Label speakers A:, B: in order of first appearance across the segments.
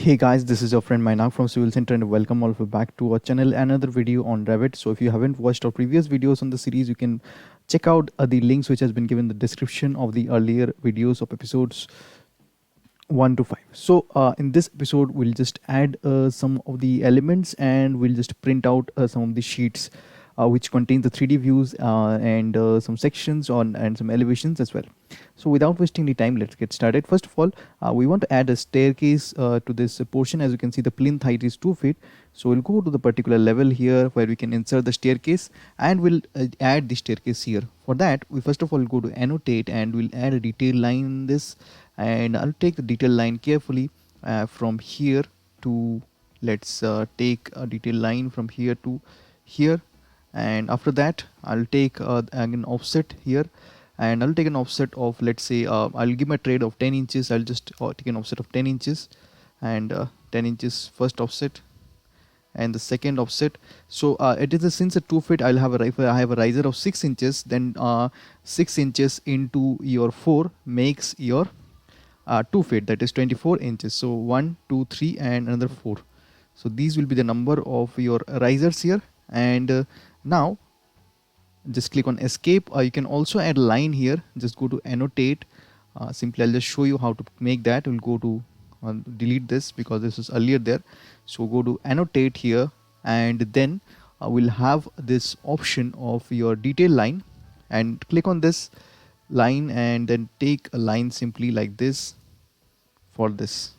A: Hey guys, this is your friend Mainak from Civil Center and welcome all of you back to our channel, another video on Revit. So if you haven't watched our previous videos on the series, you can check out the links which has been given in the description of the earlier videos of episodes 1 to 5. So in this episode, we'll just add some of the elements and we'll just print out some of the sheets which contain the 3D views and some sections on and some elevations as well. So without wasting the time, let's get started. First of all, we want to add a staircase to this portion. As you can see, the plinth height is 2 feet. So we'll go to the particular level here where we can insert the staircase and we'll add the staircase here. For that, we first of all go to annotate and we'll add a detail line in this, and I'll take the detail line carefully from here to, let's take a detail line from here to here, and after that I'll take an offset here, and I'll take an offset of, let's say, I'll give my trade of 10 inches. I'll just take an offset of 10 inches and 10 inches first offset and the second offset. So it is since a 2 feet, I'll have if I have a riser of 6 inches, then 6 inches into your 4 makes your 2 feet, that is 24 inches. So 1 2 3 and another 4. So these will be the number of your risers here. And now just click on escape. You can also add a line here. Just go to annotate. Simply I'll just show you how to make that. We'll go to delete this because this was earlier there. So go to annotate here, and then we'll have this option of your detail line, and click on this line and then take a line simply like this for this.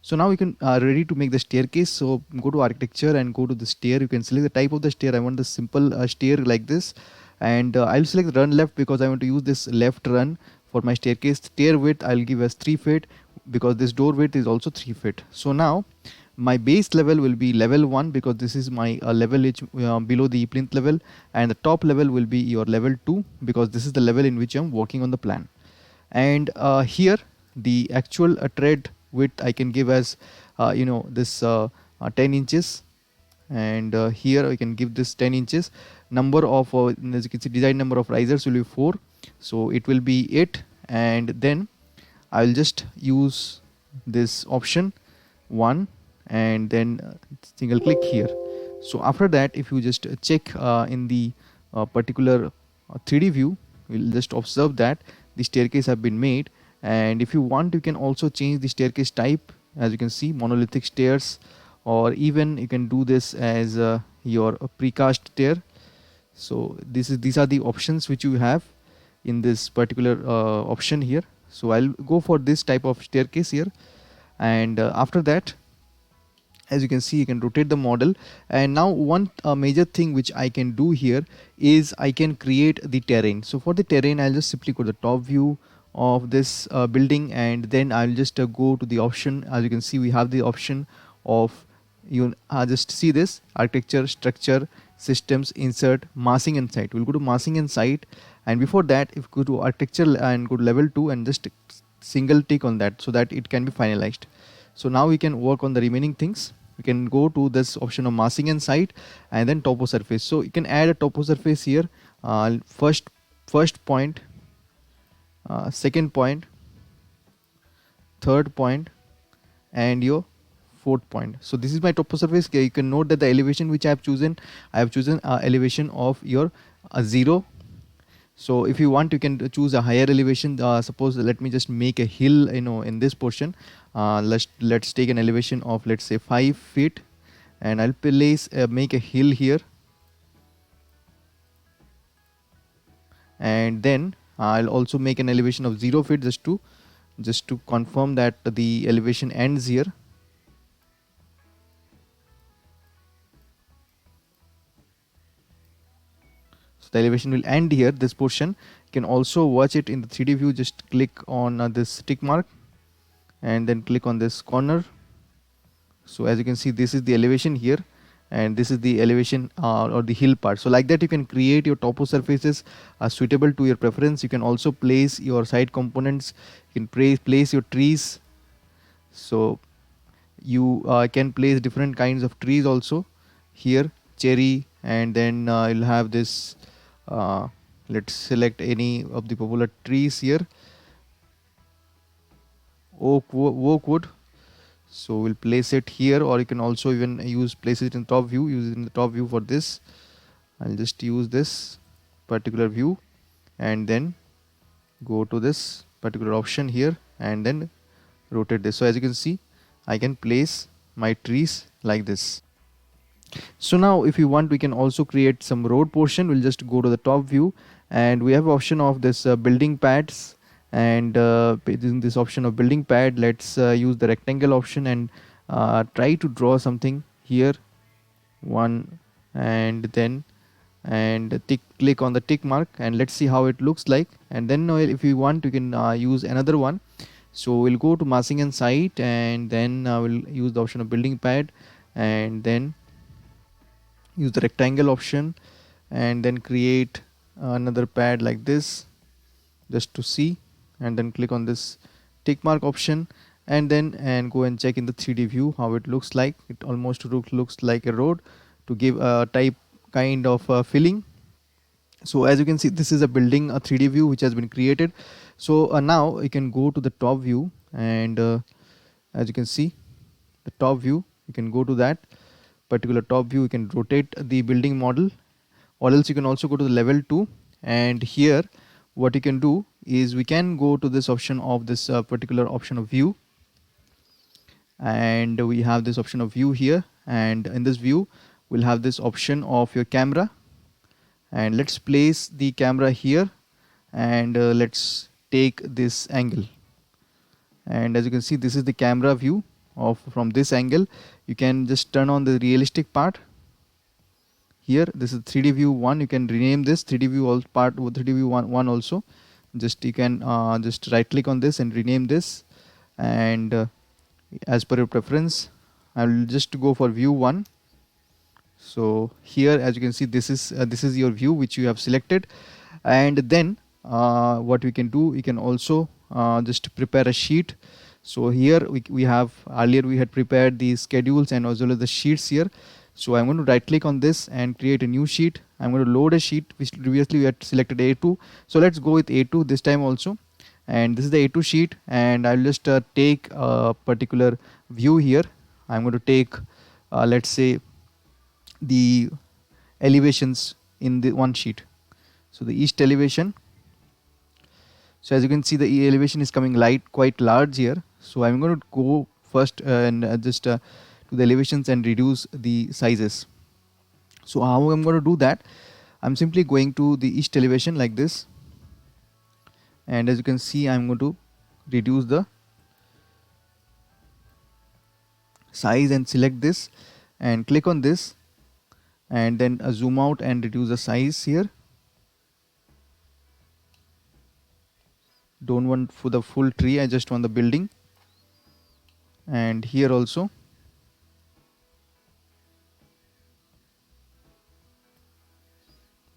A: So now we can ready to make the staircase. So go to architecture and go to the stair. You can select the type of the stair. I want the simple stair like this, and I'll select run left because I want to use this left run for my staircase. Stair width I'll give as 3 feet because this door width is also 3 feet. So now my base level will be level 1 because this is my level which below the plinth level, and the top level will be your level 2 because this is the level in which I'm working on the plan. And here the actual tread width I can give as this 10 inches, and here I can give this 10 inches. Number of as you can see, design number of risers will be 4, so it will be 8, and then I'll just use this option 1 and then single click here. So after that, if you just check in the particular 3D view, we'll just observe that the staircase have been made. And if you want, you can also change the staircase type. As you can see, monolithic stairs, or even you can do this as your precast stair. So these are the options which you have in this particular option here. So I'll go for this type of staircase here, and after that, as you can see, you can rotate the model. And now one major thing which I can do here is I can create the terrain. So for the terrain, I'll just simply go to the top view of this building, and then I'll just go to the option. As you can see, we have the option of, you just see this architecture, structure, systems, insert, massing and site. We'll go to massing and site, and before that, if you go to architecture and go to level 2 and just single tick on that so that it can be finalized. So now we can work on the remaining things. We can go to this option of massing and site and then topo surface. So you can add a topo surface here. First point, second point, third point, and your fourth point. So this is my topo surface. You can note that the elevation which I have chosen elevation of your 0. So if you want, you can choose a higher elevation. Suppose let me just make a hill in this portion. Let's take an elevation of, let's say, 5 feet, and I'll place make a hill here, and then I'll also make an elevation of 0 feet just to confirm that the elevation ends here. The elevation will end here, this portion. You can also watch it in the 3D view. Just click on this tick mark and then click on this corner. So as you can see, this is the elevation here, and this is the elevation or the hill part. So like that, you can create your topo surfaces suitable to your preference. You can also place your side components. You can place your trees. So you can place different kinds of trees also here, cherry, and then you'll have this let's select any of the popular trees here, oak wood. So we'll place it here, or you can also even place it in top view. Use it in the top view. For this I'll just use this particular view and then go to this particular option here and then rotate this. So as you can see, I can place my trees like this. So now if you want, we can also create some road portion. We'll just go to the top view and we have option of this building pads, and in this option of building pad, let's use the rectangle option and try to draw something here, one, and then click on the tick mark, and let's see how it looks like. And then if you want, you can use another one. So we'll go to massing and site, and then we'll use the option of building pad, and then use the rectangle option, and then create another pad like this just to see, and then click on this tick mark option, and then go and check in the 3D view how it looks like. It almost looks like a road, to give a kind of filling. So as you can see, this is a building, a 3D view which has been created. So now you can go to the top view, and as you can see, the top view, you can go to that particular top view. You can rotate the building model, or else you can also go to the level 2, and here what you can do is we can go to this option of this particular option of view, and we have this option of view here, and in this view we'll have this option of your camera, and let's place the camera here, and let's take this angle. And as you can see, this is the camera view of from this angle. You can just turn on the realistic part here. This is 3D view 1. You can rename this 3D view all part 3D view 1 also. Just you can just right click on this and rename this, and as per your preference, I will just go for view 1. So here, as you can see, this is your view which you have selected. And then what we can do, we can also just prepare a sheet. So here we have, earlier we had prepared the schedules and as well as the sheets here. So I'm going to right click on this and create a new sheet. I'm going to load a sheet which previously we had selected A2. So let's go with A2 this time also, and this is the A2 sheet, and I'll just take a particular view here. I'm going to take let's say the elevations in the one sheet. So the east elevation. So as you can see, the elevation is coming quite large here. So I'm going to go first and just to the elevations and reduce the sizes. So how I'm going to do that, I'm simply going to the east elevation like this, and as you can see, I'm going to reduce the size and select this and click on this, and then zoom out and reduce the size here. Don't want for the full tree, I just want the building. And here also,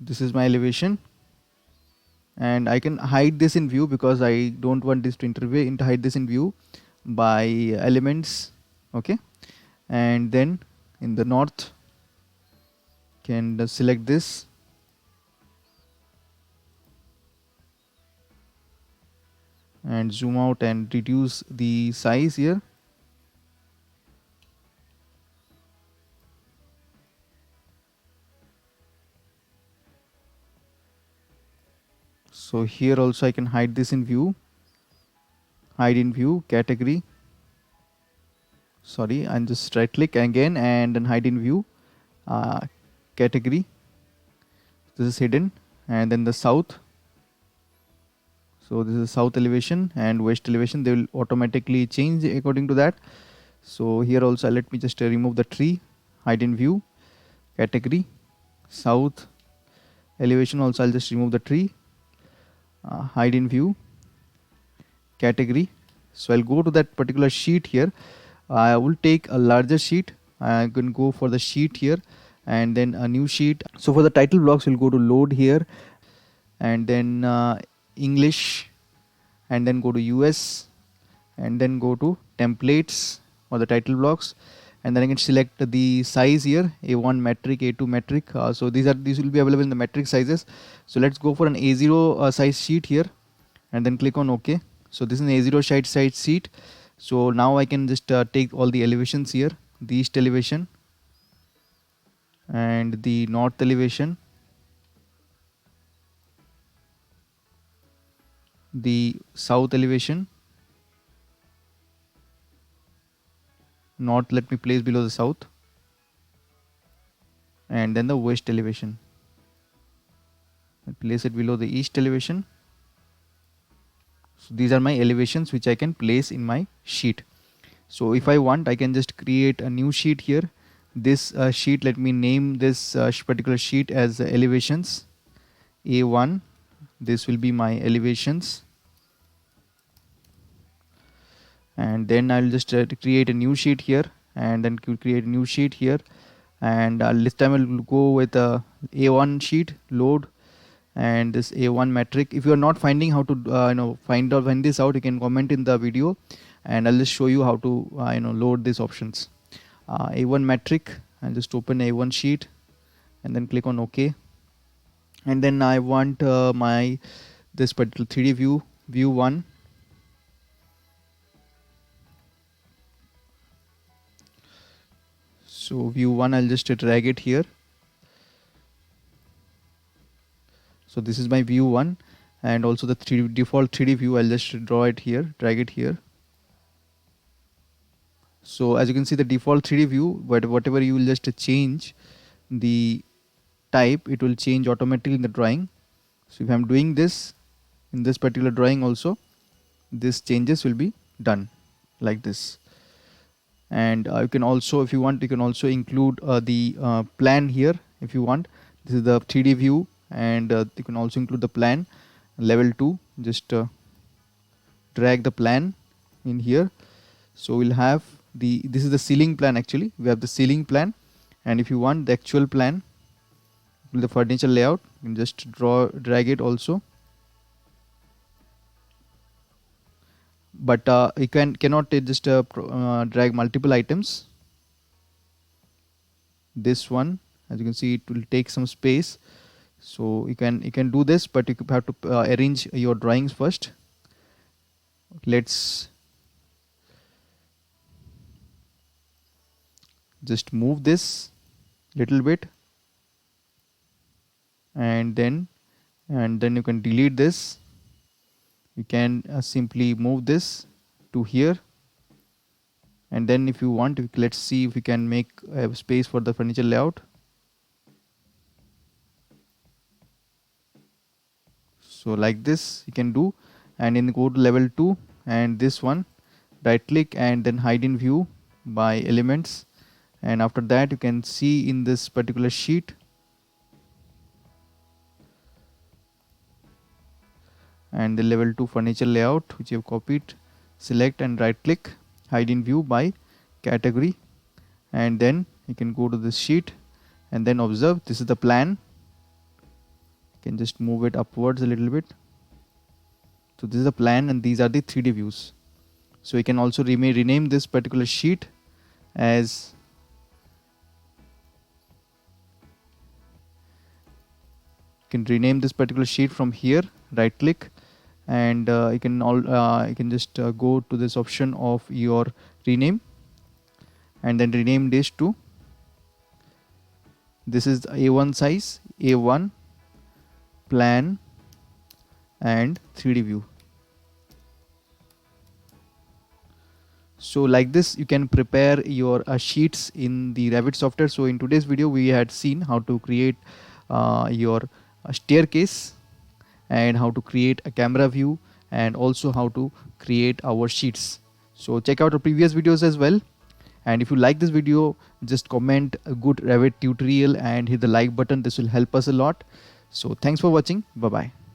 A: this is my elevation, and I can hide this in view because I don't want this to intervene, hide this in view by elements. Okay, and then in the north, can select this, and zoom out and reduce the size here. So here also I can hide this in view, hide in view, category, sorry, and just right click again and then hide in view, category. This is hidden, and then the south. So this is south elevation and west elevation, they will automatically change according to that. So here also let me just remove the tree, hide in view, category, south elevation also I'll just remove the tree, hide in view, category. So I'll go to that particular sheet here. I will take a larger sheet. I can go for the sheet here and then a new sheet. So for the title blocks, we'll go to load here, and then English, and then go to US, and then go to templates for the title blocks, and then I can select the size here, A1 metric, A2 metric. So these will be available in the metric sizes. So let's go for an A0 size sheet here, and then click on OK. So this is an A0 size sheet, So now I can just take all the elevations here, the east elevation and the north elevation, the south elevation. North let me place below the south, and then the west elevation. I'll place it below the east elevation. So these are my elevations which I can place in my sheet. So if I want, I can just create a new sheet here. This sheet, let me name this particular sheet as elevations A1. This will be my elevations, and then I'll just create a new sheet here, and then create a new sheet here, and this time I'll go with a A1 sheet, load, and this A1 metric. If you are not finding how to find this out, you can comment in the video, and I'll just show you how to load these options. A1 metric, I'll just open A1 sheet and then click on OK. And then I want my this particular 3D view 1. So view 1, I'll just drag it here. So this is my view 1, and also the default 3D view, I'll just draw it here, drag it here. So as you can see, the default 3D view, whatever you will just change the type, it will change automatically in the drawing. So if I'm doing this in this particular drawing also, this changes will be done like this. And you can also, if you want, you can also include the plan here if you want. This is the 3D view, and you can also include the plan level 2. Just drag the plan in here. So we'll have this is the ceiling plan. Actually we have the ceiling plan, and if you want the actual plan, the furniture layout, you can just drag it also. But you cannot just drag multiple items. This one, as you can see, it will take some space. So you can do this, but you have to arrange your drawings first. Let's just move this little bit, and then you can delete this. You can simply move this to here, and then if you want, let's see if we can make a space for the furniture layout. So like this you can do, and then go to level 2, and this one, right click and then hide in view by elements, and after that you can see in this particular sheet, and the level 2 furniture layout which you have copied, select and right click, hide in view by category, and then you can go to this sheet and then observe this is the plan. You can just move it upwards a little bit. So this is the plan, and these are the 3D views. So you can also rename this particular sheet as from here, right click, and you can just go to this option of your rename, and then rename this to, this is A1 size, A1 plan and 3D view. So like this you can prepare your sheets in the Revit software. So in today's video we had seen how to create your staircase, and how to create a camera view, and also how to create our sheets. So check out our previous videos as well, and if you like this video, just comment a good Revit tutorial and hit the like button. This will help us a lot. So thanks for watching. Bye bye.